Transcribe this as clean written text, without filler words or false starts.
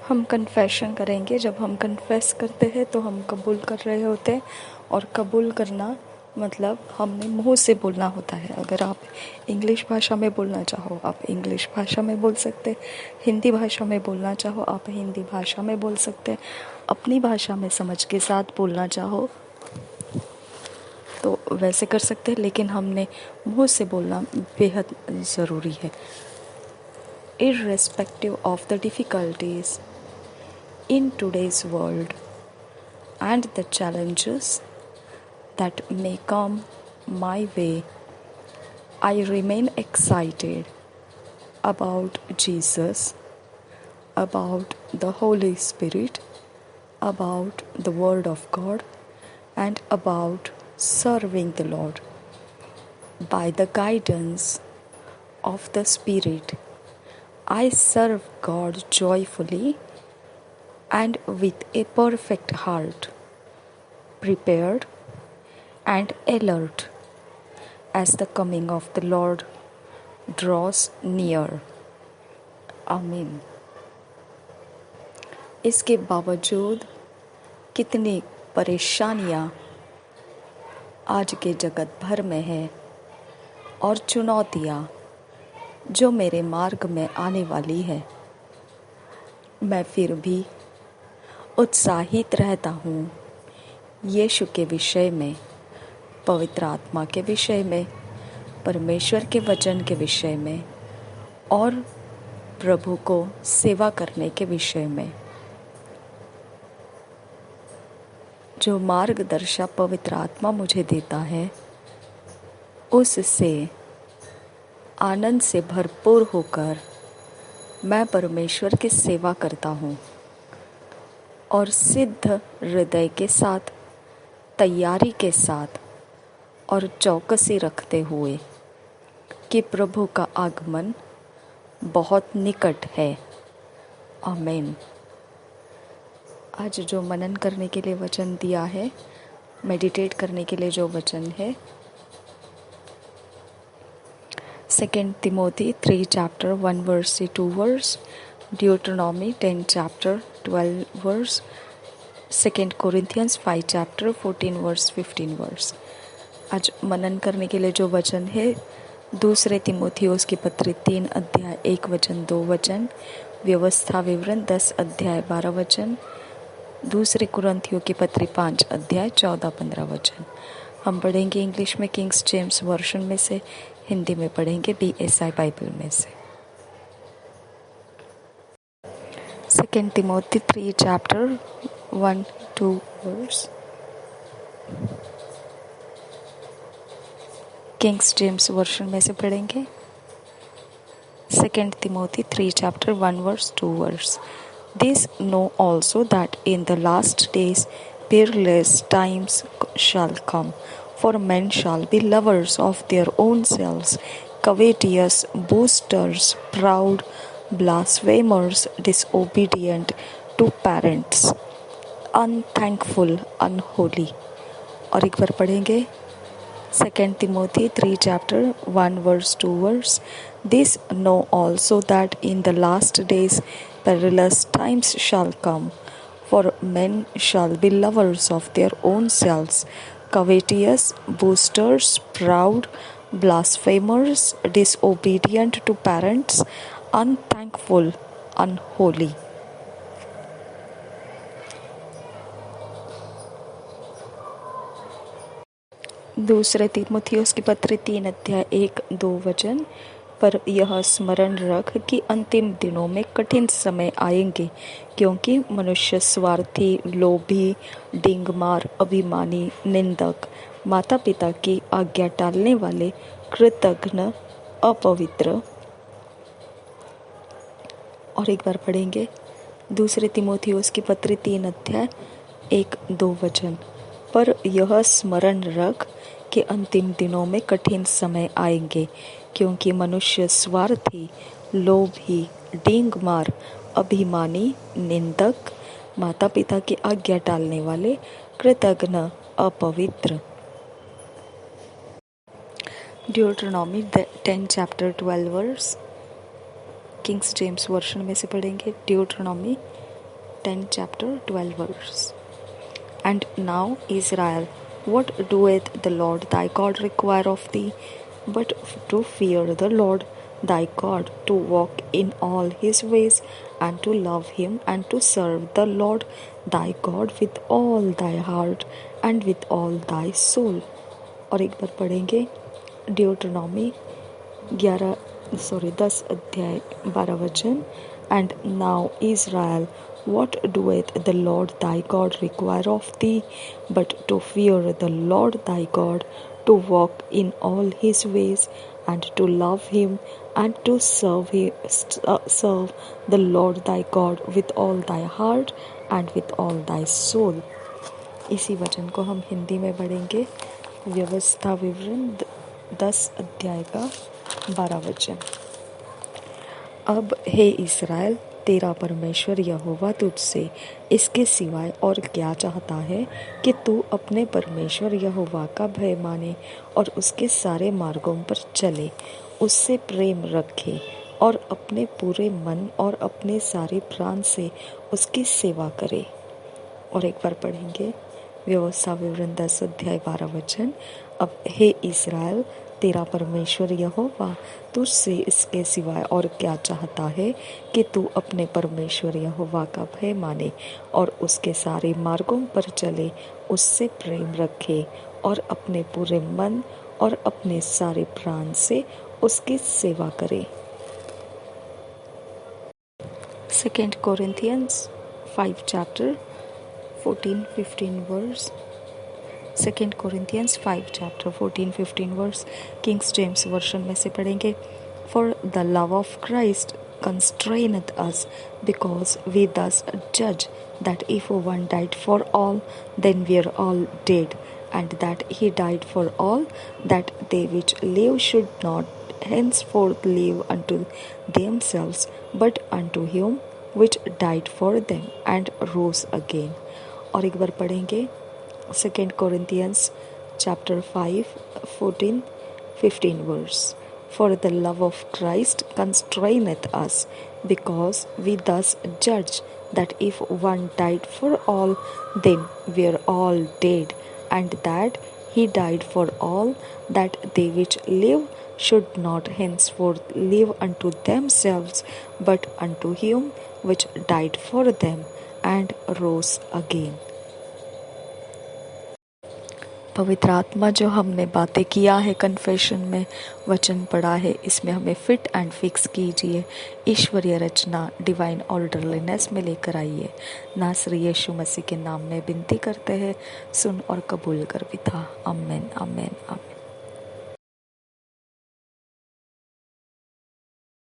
हम कन्फेशन करेंगे। जब हम कन्फेस करते हैं तो हम कबूल कर रहे होते हैं, और कबूल करना मतलब हमने मुंह से बोलना होता है। अगर आप इंग्लिश भाषा में बोलना चाहो आप इंग्लिश भाषा में बोल सकते, हिंदी भाषा में बोलना चाहो आप हिंदी भाषा में बोल सकते, अपनी भाषा में समझ के साथ बोलना चाहो तो वैसे कर सकते हैं, लेकिन हमने मुंह से बोलना बेहद ज़रूरी है। Irrespective of the difficulties in today's world and the challenges that may come my way, I remain excited about Jesus, about the Holy Spirit, about the Word of God, and about serving the Lord. By the guidance of the Spirit, I serve God joyfully and with a perfect heart, prepared and alert as the coming of the Lord draws near. आमीन। इसके बावजूद कितनी परेशानियां आज के जगत भर में है और चुनौतियां जो मेरे मार्ग में आने वाली है, मैं फिर भी उत्साहित रहता हूँ यीशु के विषय में, पवित्र आत्मा के विषय में, परमेश्वर के वचन के विषय में और प्रभु को सेवा करने के विषय में। जो मार्गदर्शक पवित्र आत्मा मुझे देता है उससे आनंद से भरपूर होकर मैं परमेश्वर की सेवा करता हूँ और सिद्ध हृदय के साथ, तैयारी के साथ और चौकसी रखते हुए कि प्रभु का आगमन बहुत निकट है। आमीन। आज जो मनन करने के लिए वचन दिया है, मेडिटेट करने के लिए जो वचन है, 2 Timothy 3 chapter 1 verse 2 verse, Deuteronomy 10 chapter 12 verse, 2 Corinthians 5 chapter 14 verse 15 verse। आज मनन करने के लिए जो वचन है, 2 तिमोथियुस की पत्री 3 अध्याय 1 वचन 2 वचन, व्यवस्था विवरण 10 अध्याय 12 वचन, 2 कुरिन्थियों की पत्री 5 अध्याय 14-15 वचन। हम पढ़ेंगे इंग्लिश में किंग्स जेम्स वर्जन में से, हिंदी में पढ़ेंगे BSI बाइबल में से। 2 Timothy 3 chapter 1-2 verse, Kings James version में से पढ़ेंगे। 2 Timothy 3 chapter 1 verse 2 verse। This know also that in the last days perilous times shall come, for men shall be lovers of their own selves, covetous, boasters, proud, blasphemers, disobedient to parents, unthankful, unholy। और एक बार पढ़ेंगे 2 Timothy 3 chapter 1 verse 2 verse। This know also that in the last days perilous times shall come, for men shall be lovers of their own selves, covetous, boasters, proud, blasphemers, disobedient to parents, unthankful, unholy। दूसरे तिमोथियुस की पत्री 3 अध्याय 1-2 वचन। पर यह स्मरण रख कि अंतिम दिनों में कठिन समय आएंगे, क्योंकि मनुष्य स्वार्थी, लोभी, डींगमार, अभिमानी, निंदक, माता पिता की आज्ञा टालने वाले, कृतघ्न, अपवित्र। और एक बार पढ़ेंगे 2 तिमोथियुस की पत्री 3 अध्याय 1-2 वचन। पर यह स्मरण रख कि अंतिम दिनों में कठिन समय आएंगे, क्योंकि मनुष्य स्वार्थी, लोभी, डींगमार, अभिमानी, निंदक, माता पिता की आज्ञा टालने वाले, कृतघ्न, अपवित्र। ड्यूटरनॉमी 10 chapter 12 verse, Kings James version में से पढ़ेंगे। ड्यूटरनॉमी 10 chapter 12 verse. And now, Israel, what doeth the Lord thy God require of thee, but to fear the Lord thy God, to walk in all his ways, and to love him, and to serve the Lord thy God with all thy heart and with all thy soul. और एक बार पढ़ेंगे ड्यूटरनॉमी 10 अध्याय 12 वचन. And now, Israel, what doeth the Lord thy God require of thee, but to fear the Lord thy God, to walk in all his ways, and to love him, and to serve the Lord thy God with all thy heart and with all thy soul. इसी वचन को हम हिंदी में पढ़ेंगे. व्यवस्था विवरण 10 अध्याय का 12 वचन. अब हे इस्राएल, तेरा परमेश्वर यहोवा तुझसे इसके सिवाय और क्या चाहता है कि तू अपने परमेश्वर यहोवा का भय माने और उसके सारे मार्गों पर चले, उससे प्रेम रखे और अपने पूरे मन और अपने सारे प्राण से उसकी सेवा करे. और एक बार पढ़ेंगे व्यवस्था विवरण 10 अध्याय 12 वचन. अब हे इस्राएल, तेरा परमेश्वर यहोवा तुझसे इसके सिवाय और क्या चाहता है कि तू अपने परमेश्वर यहोवा का भय माने और उसके सारे मार्गों पर चले, उससे प्रेम रखे और अपने पूरे मन और अपने सारे प्राण से उसकी सेवा करे. 2 Corinthians 5 chapter 14-15 verse. 2 Corinthians 5 chapter 14-15 verse. Kings James version में से पढ़ेंगे. For the love of Christ constraineth us, because we thus judge that if one died for all, then we are all dead, and that he died for all, that they which live should not henceforth live unto themselves, but unto him which died for them and rose again. और एक बार पढ़ेंगे 2 Corinthians chapter 5 14-15 verse. For the love of Christ constraineth us, because we thus judge that if one died for all, then we are all dead, and that he died for all, that they which live should not henceforth live unto themselves, but unto him which died for them and rose again. पवित्र आत्मा जो हमने बातें किया है, confession में वचन पढ़ा है, इसमें हमें फिट एंड फिक्स कीजिए. ईश्वरीय रचना डिवाइन ऑर्डरलीनेस में लेकर आइए. नासरी यीशु मसीह के नाम में विनती करते हैं, सुन और कबूल कर पिता. आमीन, आमीन, आमीन.